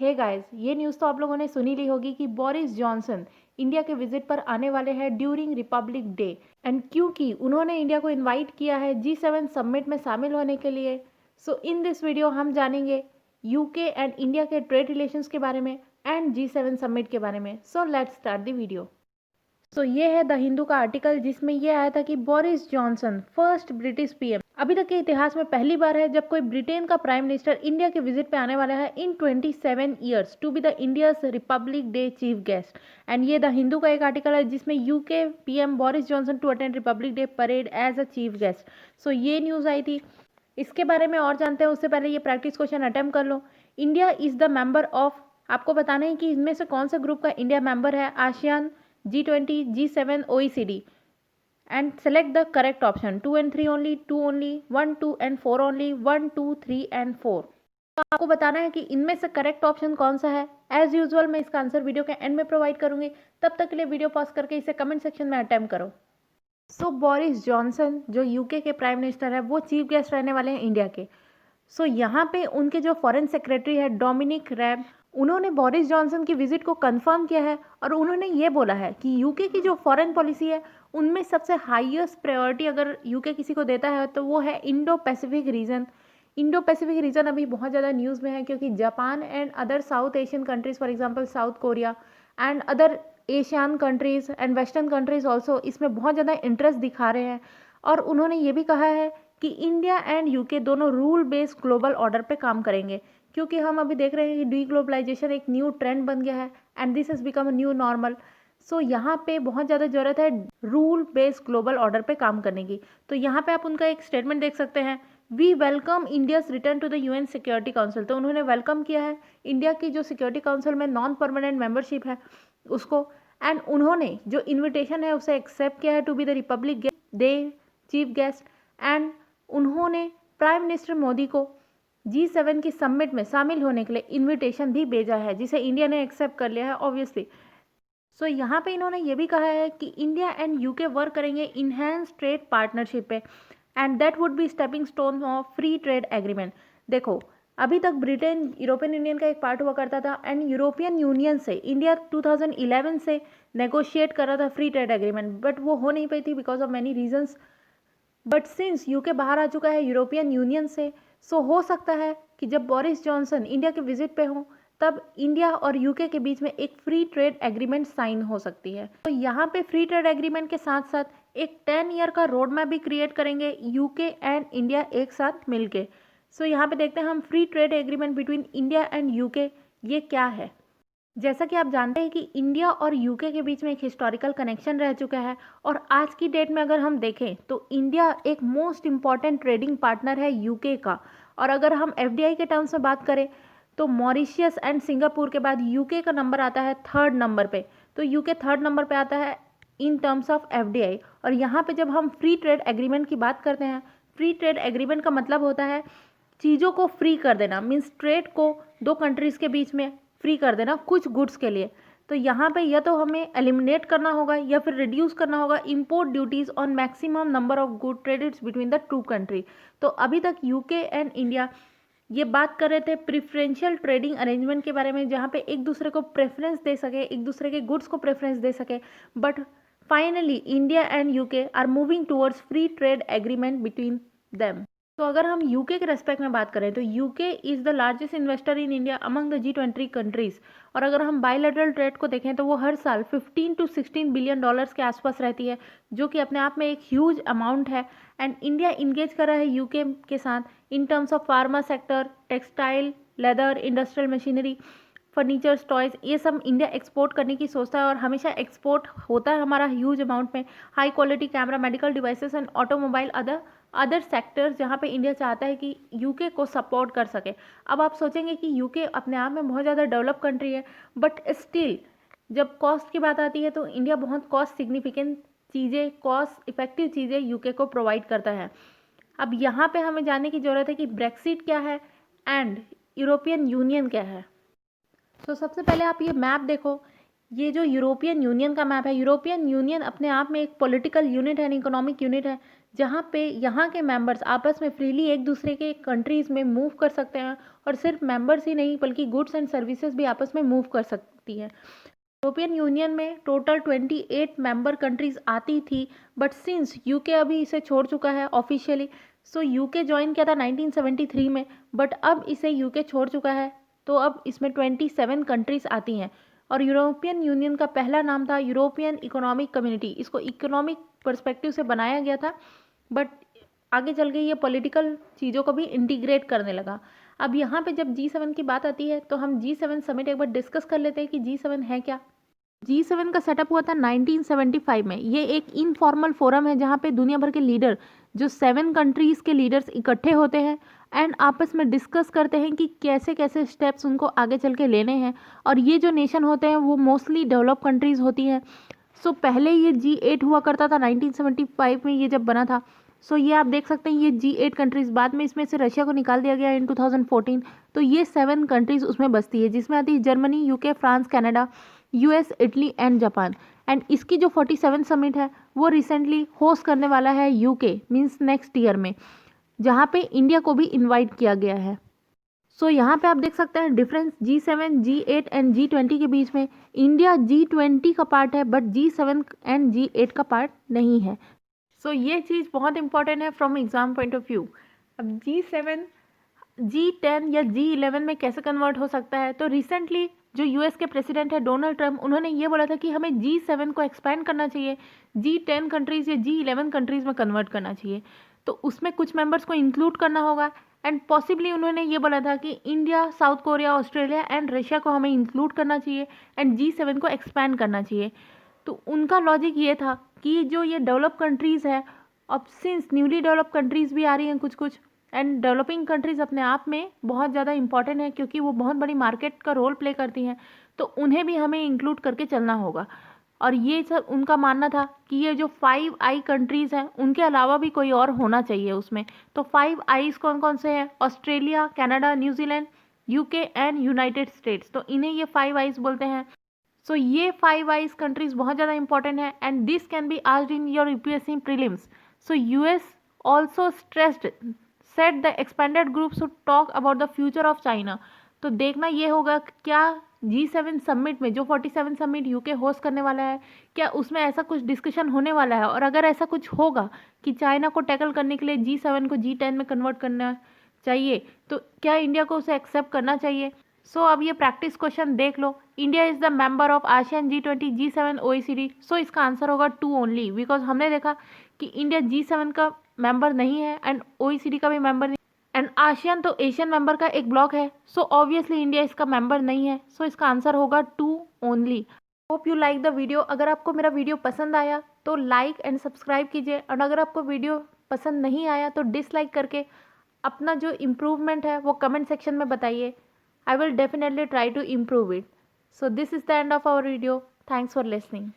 Hey guys, ये news तो आप लोगों ने सुनी ली होगी कि बोरिस जॉनसन इंडिया के विजिट पर आने वाले हैं ड्यूरिंग रिपब्लिक डे। एंड क्योंकि उन्होंने इंडिया को इनवाइट किया है G7 समिट में शामिल होने के लिए, सो इन दिस वीडियो हम जानेंगे यूके एंड इंडिया के ट्रेड रिलेशंस के बारे में एंड G7 समिट के बारे में। So let's start the video. So ये है द हिंदू का आर्टिकल जिसमें ये आया था कि Boris Johnson first British PM, अभी तक के इतिहास में पहली बार है जब कोई ब्रिटेन का प्राइम मिनिस्टर इंडिया के विजिट पे आने वाला है in 27 years to be the India's republic day chief guest. And ये द हिंदू का एक आर्टिकल है जिसमें UK PM Boris Johnson to attend republic day parade as a chief guest. So ये न्यूज़ आई थी। इसके बारे में और जानते हैं उससे पहले ये प्रैक्टिस क्वेश्चन अटेम्प्ट कर लो। India is the member of, आपको बताना है कि इनमें से कौन सा ग्रुप का इंडिया मेंबर है, ASEAN, G20, G7, OECD, and select the correct option 2 and 3 only, 2 only, 1, 2 and 4 only, 1, 2, 3 and 4। तो आपको बताना है कि इनमें से करेक्ट ऑप्शन कौन सा है। एज यूजुअल मैं इसका आंसर वीडियो के एंड में प्रोवाइड करूंगी, तब तक के लिए वीडियो पॉज करके इसे कमेंट सेक्शन में अटेम्प्ट करो। सो बोरिस जॉनसन जो यूके के प्राइम मिनिस्टर है वो चीफ गेस्ट रहने वाले हैं इंडिया के। सो यहाँ पे उनके जो फॉरेन सेक्रेटरी है डोमिनिक रैब, उन्होंने बोरिस जॉनसन की विजिट को कंफर्म किया है और उन्होंने ये बोला है कि यूके की जो फॉरेन पॉलिसी है उनमें सबसे हाईएस्ट प्रायोरिटी अगर यूके किसी को देता है तो वो है Indo Pacific region. Indo Pacific region अभी बहुत ज़्यादा न्यूज़ में है क्योंकि Japan and other south Asian countries for example south Korea and other Asian countries and western countries also इसमें बहुत ज़्यादा इंटरेस्ट दिखा रहे हैं। और उन्होंने ये भी कहा है कि इंडिया एंड यूके दोनों रूल बेस्ड ग्लोबल ऑर्डर पे काम करेंगे, क्योंकि हम अभी देख रहे हैं कि डी ग्लोबलाइजेशन एक न्यू ट्रेंड बन गया है and this has become a new normal. So यहाँ पे बहुत ज़्यादा ज़रूरत है रूल बेस्ड ग्लोबल ऑर्डर पे काम करने की। तो यहाँ पे आप उनका एक स्टेटमेंट देख सकते हैं, we welcome India's return to the UN security council. तो उन्होंने वेलकम किया है इंडिया की जो सिक्योरिटी काउंसिल में नॉन परमानेंट मेंबरशिप है उसको, एंड उन्होंने जो इन्विटेशन है उसे एक्सेप्ट किया है to be the republic day chief guest. And उन्होंने प्राइम मिनिस्टर मोदी को G7 की समिट में शामिल होने के लिए इनविटेशन भी भेजा है जिसे इंडिया ने एक्सेप्ट कर लिया है ऑब्वियसली। सो यहाँ पे इन्होंने ये भी कहा है कि इंडिया एंड यूके वर्क करेंगे इनहेंस ट्रेड पार्टनरशिप पे and that would be stepping stone of free trade agreement. देखो अभी तक ब्रिटेन यूरोपियन यूनियन का एक पार्ट हुआ करता था एंड यूरोपियन यूनियन से इंडिया 2011 से नेगोशिएट कर रहा था फ्री ट्रेड एग्रीमेंट, बट वो हो नहीं पाई थी because of many reasons. But since UK बाहर आ चुका है यूरोपियन यूनियन से, सो हो सकता है कि जब बोरिस जॉनसन इंडिया के विजिट पे हों तब इंडिया और यूके के बीच में एक फ्री ट्रेड एग्रीमेंट साइन हो सकती है। तो यहाँ पे फ्री ट्रेड एग्रीमेंट के साथ साथ एक 10 ईयर का रोड मैप भी क्रिएट करेंगे यूके एंड इंडिया एक साथ मिलके। सो यहाँ पे देखते हैं हम free trade agreement between India and UK ये क्या है। जैसा कि आप जानते हैं कि इंडिया और यूके के बीच में एक हिस्टोरिकल कनेक्शन रह चुका है और आज की डेट में अगर हम देखें तो इंडिया एक मोस्ट इम्पॉर्टेंट ट्रेडिंग पार्टनर है यूके का। और अगर हम FDI के टर्म्स में बात करें तो मॉरिशियस एंड सिंगापुर के बाद यूके का नंबर आता है थर्ड नंबर पे। तो यूके थर्ड नंबर पे आता है इन टर्म्स ऑफ FDI। और यहाँ पे जब हम फ्री ट्रेड एग्रीमेंट की बात करते हैं, फ्री ट्रेड एग्रीमेंट का मतलब होता है चीज़ों को फ्री कर देना, मीन्स ट्रेड को दो कंट्रीज़ के बीच में फ्री कर देना कुछ गुड्स के लिए। तो यहाँ पे या तो हमें एलिमिनेट करना होगा या फिर रिड्यूस करना होगा import duties on maximum number of good traded between the two country. तो अभी तक यूके एंड इंडिया ये बात कर रहे थे प्रिफरेंशियल ट्रेडिंग अरेंजमेंट के बारे में, जहाँ पे एक दूसरे को प्रेफरेंस दे सके, एक दूसरे के गुड्स को प्रेफरेंस दे सके। But finally India and UK are moving towards free trade agreement between them. तो अगर हम यूके के रेस्पेक्ट में बात करें तो UK is the largest investor in India among the G20 countries. और अगर हम बायलैटरल ट्रेड को देखें तो वो हर साल 15 to 16 बिलियन डॉलर्स के आसपास रहती है, जो कि अपने आप में एक ह्यूज अमाउंट है। एंड इंडिया इंगेज कर रहा है यूके के साथ in terms of pharma sector, textile, leather, industrial machinery, furnitures, toys, ये सब इंडिया एक्सपोर्ट करने की सोचता है और हमेशा एक्सपोर्ट होता है हमारा ह्यूज अमाउंट में। High quality camera, medical devices and automobile other sectors जहाँ पे इंडिया चाहता है कि यूके को सपोर्ट कर सके। अब आप सोचेंगे कि यूके अपने आप में बहुत ज़्यादा डेवलप कंट्री है, बट स्टिल जब कॉस्ट की बात आती है तो इंडिया बहुत कॉस्ट सिग्निफिकेंट चीज़ें, कॉस्ट इफेक्टिव चीज़ें यूके को प्रोवाइड करता है। अब यहाँ पे हमें जानने की ज़रूरत है कि ब्रेक्सिट क्या है एंड यूरोपियन यूनियन क्या है। तो सबसे पहले आप ये मैप देखो, ये जो यूरोपियन यूनियन का मैप है, यूरोपियन यूनियन अपने आप में एक पॉलिटिकल यूनिट है, इकोनॉमिक यूनिट है, जहाँ पे यहाँ के मेंबर्स आपस में फ्रीली एक दूसरे के कंट्रीज़ में मूव कर सकते हैं और सिर्फ मेंबर्स ही नहीं बल्कि गुड्स एंड सर्विसेज भी आपस में मूव कर सकती हैं। यूरोपियन यूनियन में टोटल 28 मेंबर कंट्रीज आती थी, बट सिंस यूके अभी इसे छोड़ चुका है ऑफिशियली, सो यूके ज्वाइन किया था 1973 में, बट अब इसे यूके छोड़ चुका है, तो अब इसमें 27 कंट्रीज आती हैं। और यूरोपियन यूनियन का पहला नाम था यूरोपियन इकोनॉमिक कम्युनिटी। इसको इकोनॉमिक पर्सपेक्टिव से बनाया गया था, बट आगे चल के ये पॉलिटिकल चीज़ों को भी इंटीग्रेट करने लगा। अब यहाँ पे जब G7 की बात आती है तो हम G7 समिट एक बार डिस्कस कर लेते हैं कि G7 है क्या। G7 का सेटअप हुआ था 1975 में। ये एक इनफॉर्मल फोरम है जहाँ पे दुनिया भर के लीडर, जो 7 कंट्रीज़ के लीडर्स इकट्ठे होते हैं एंड आपस में डिस्कस करते हैं कि कैसे कैसे स्टेप्स उनको आगे चल के लेने हैं। और ये जो नेशन होते हैं वो मोस्टली डेवलप कंट्रीज़ होती हैं। सो पहले ये G8 हुआ करता था 1975 में, ये जब बना था। सो ये आप देख सकते हैं ये G8 कंट्रीज़, बाद में इसमें से रशिया को निकाल दिया गया इन 2014। तो ये 7 कंट्रीज़ उसमें बसती है, जिसमें आती है Germany, UK, France, Canada, US, Italy and Japan. And इसकी जो 47 समिट है वो रिसेंटली होस्ट करने वाला है यूके, मीन्स नेक्स्ट ईयर में, जहाँ पे इंडिया को भी इनवाइट किया गया है। सो यहाँ पे आप देख सकते हैं difference G7, G8 and G20 के बीच में। इंडिया G20 का पार्ट है बट G7 एंड G8 का पार्ट नहीं है। सो ये चीज़ बहुत इंपॉर्टेंट है from exam point of view. अब G7 G10 या G11 में कैसे कन्वर्ट हो सकता है, तो रिसेंटली जो यूएस के प्रेसिडेंट है डोनाल्ड ट्रंप, उन्होंने ये बोला था कि हमें G7 को एक्सपैंड करना चाहिए, G10 कंट्रीज़ या G11 कंट्रीज़ में कन्वर्ट करना चाहिए। तो उसमें कुछ मेंबर्स को इंक्लूड करना होगा एंड पॉसिबली उन्होंने ये बोला था कि India, south Korea, Australia and Russia को हमें इंक्लूड करना चाहिए एंड G7 को एक्सपैंड करना चाहिए। तो उनका लॉजिक ये था कि जो ये डेवलप कंट्रीज़ है, अब सिंस न्यूली डेवलप कंट्रीज़ भी आ रही हैं कुछ कुछ, एंड डेवलपिंग कंट्रीज़ अपने आप में बहुत ज़्यादा इंपॉर्टेंट है क्योंकि वो बहुत बड़ी मार्केट का रोल प्ले करती हैं, तो उन्हें भी हमें इंक्लूड करके चलना होगा। और ये सब उनका मानना था कि ये जो 5 आई कंट्रीज़ हैं उनके अलावा भी कोई और होना चाहिए उसमें। तो 5 आईज कौन कौन से हैं? Australia, Canada, New Zealand, UK and United states. तो इन्हें ये 5 आईज बोलते हैं। सो ये 5 आईज कंट्रीज़ बहुत ज़्यादा इंपॉर्टेंट है and this can be asked in your UPSC prelims. So US also stressed set the expanded group to talk about the future of China. तो देखना ये होगा क्या G7 समिट में, जो 47 समिट यूके होस्ट करने वाला है, क्या उसमें ऐसा कुछ डिस्कशन होने वाला है। और अगर ऐसा कुछ होगा कि चाइना को टैकल करने के लिए G7 को G10 में कन्वर्ट करना चाहिए, तो क्या इंडिया को उसे एक्सेप्ट करना चाहिए। सो अब ये प्रैक्टिस क्वेश्चन देख लो। India is the member of ASEAN, G20, G7, OECD। So इसका आंसर होगा 2 ओनली, बिकॉज हमने देखा कि इंडिया G7 का मेंबर नहीं है एंड OECD का भी मेंबर नहीं, एंड आसियान तो एशियन मेंबर का एक ब्लॉक है। सो ऑब्वियसली इंडिया इसका मेंबर नहीं है। सो इसका आंसर होगा 2 only. Hope you like the video. अगर आपको मेरा वीडियो पसंद आया तो लाइक एंड सब्सक्राइब कीजिए, और अगर आपको वीडियो पसंद नहीं आया तो डिसलाइक करके अपना जो इम्प्रूवमेंट है वो कमेंट सेक्शन में बताइए। I will definitely try to improve it. So this is the end of our video. Thanks for listening.